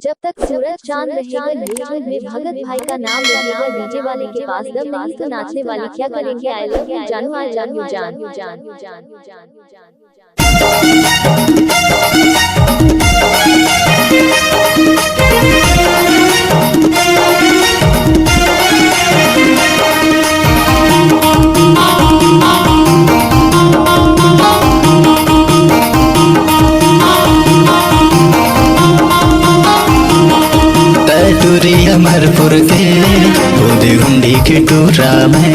जब तक सूरज चांद रहेगा यूट्यूब में भगत भाई का नाम लगेगा। डीजे वाले के पास दम नहीं तो नाचने वाले क्या करेंगे। आई लव यू जानू, आई लव यू जान। अमरपुर के बोदी गुंडी के टूरा में,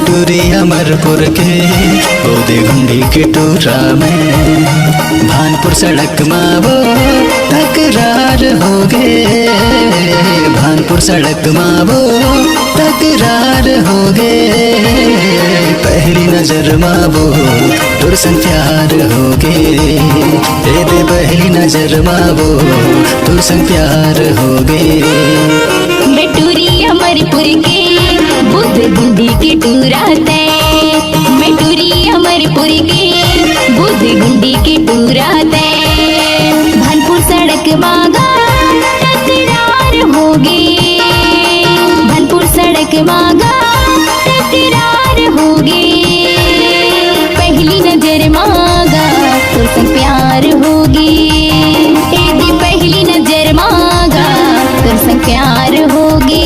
टूरी अमरपुर के बोदी गुंडी के टूरा में, भानपुर सड़क मावो तकरार हो गए, भानपुर सड़क मावो तकरार हो गए, पहली नजर मावो तुरसन प्यार हो गए, दे पहली नजर मावो तुरसन प्यार हो गए। मेटूरी अमरपुर के बुद्ध गुंडी के टूराते, मेटूरी अमरपुर के बुद्ध गुंडी के टूराते, भानपुर सड़क मांगा तकरार हो गए, भानपुर सड़क मांगा तकरार हो गए, पहली नजर मांगा तो सब प्यार होगी, पहली नजर मांगा तो सब प्यार होगी।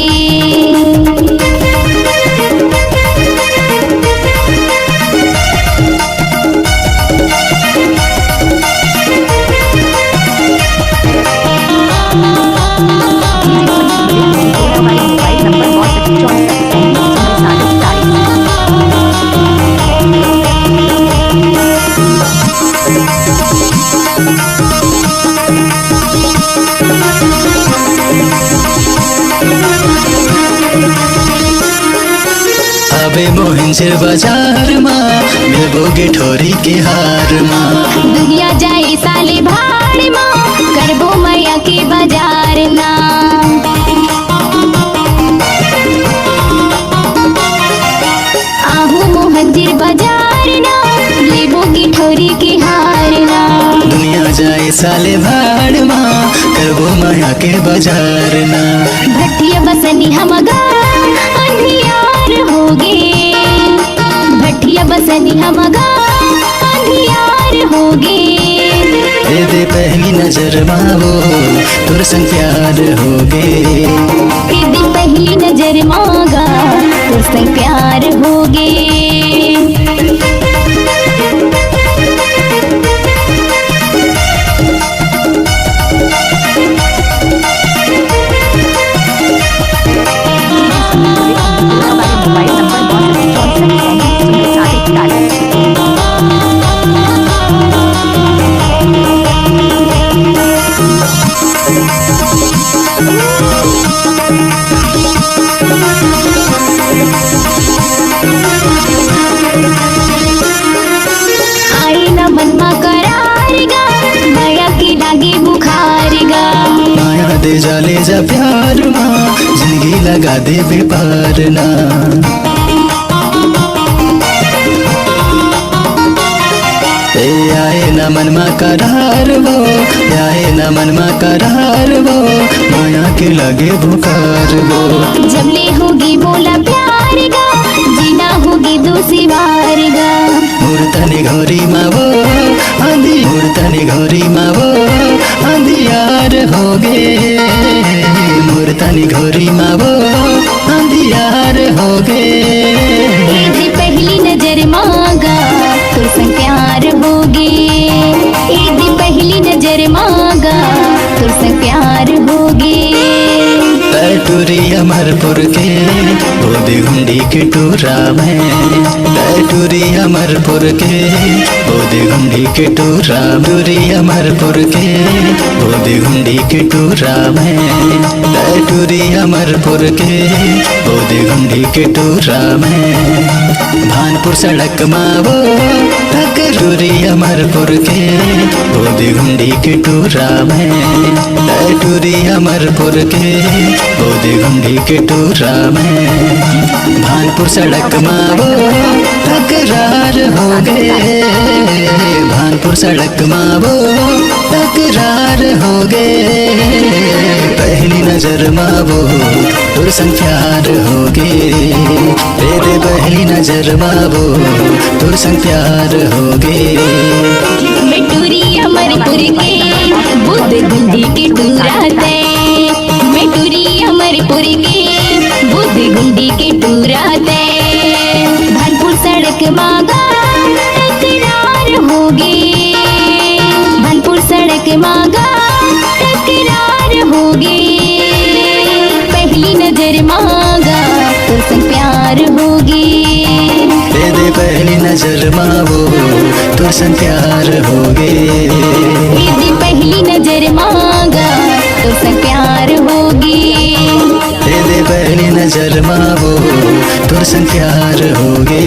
अबे मोहिंजर बाजार माँ मिलबोगे ठोरी के हार माँ, दुनिया जाए साले भाड़ माँ करबो मैया के बाजार ना, आहू मोहंजर बाजार ना लेबोगी ठोरी के हार ना, दुनिया जाए साले भाड़ माँ करबो माया के बाजार ना, भट्टिया बसनी हमगा अंधियार होगे, भट्टिया बसनी हमगा अंधियार होगे, दे पहली नजर मावो तुरसन प्यार होगे, दे पहली नजर मांगा तुरसन प्यार होगे। दे जाले जा प्यार माँ जिंदगी लगा दे बेपार ना, आए न मन मा करार वो, आए न मन मा करार वो, माया के लगे बुकार वो, जबले होगी बोला प्यार गा जीना होगी दूसरी बार गा, मूर्तनी घोरी मावो आंधी, मूर्तनी घोरी मावो अंधियार होगे, मूर्तनी घोरी मावो अंधियार होगे, पहली नजर मांगा तुरसन प्यार होगी, पहली नजर मांगा तुरसन प्यार होगी। टूरी अमरपुर के बोदी गुंडी के टूरा में, टूरी अमरपुर के बोदी गुंडी के टूरा, टूरी अमरपुर के बोदी गुंडी के टूरा में, टूरी अमरपुर के बोदी गुंडी के टूरा में, भानपुर सड़क मावो टूरी अमरपुर के बोदी गुंडी के टूरा में, टूरी अमरपुर के बोदी गुंडी के टूरा में, भानपुर सड़क मावो तकरार हो गए, भानपुर सड़क मावो तकरार हो गए। नजर मावो तुर संग प्यार होगे। दे पहली नजर मावो तुर संग प्यार होगे। मेटूरी अमरपुर के बुद्ध गुंडी के टूराते, मेटूरी अमरपुर के बुद्ध गुंडी के टूराते। भानपुर सड़क मांगा तकरार होगी, भानपुर सड़क मांगा तकरार होगी। पहली नजर मांगा तो संग प्यार होगी। दे पहली नजर मावो तुर संग प्यार होगे। दे पहली नजर मांगा तो संग प्यार होगी। दे पहली नजर मावो तुर संग प्यार होगे।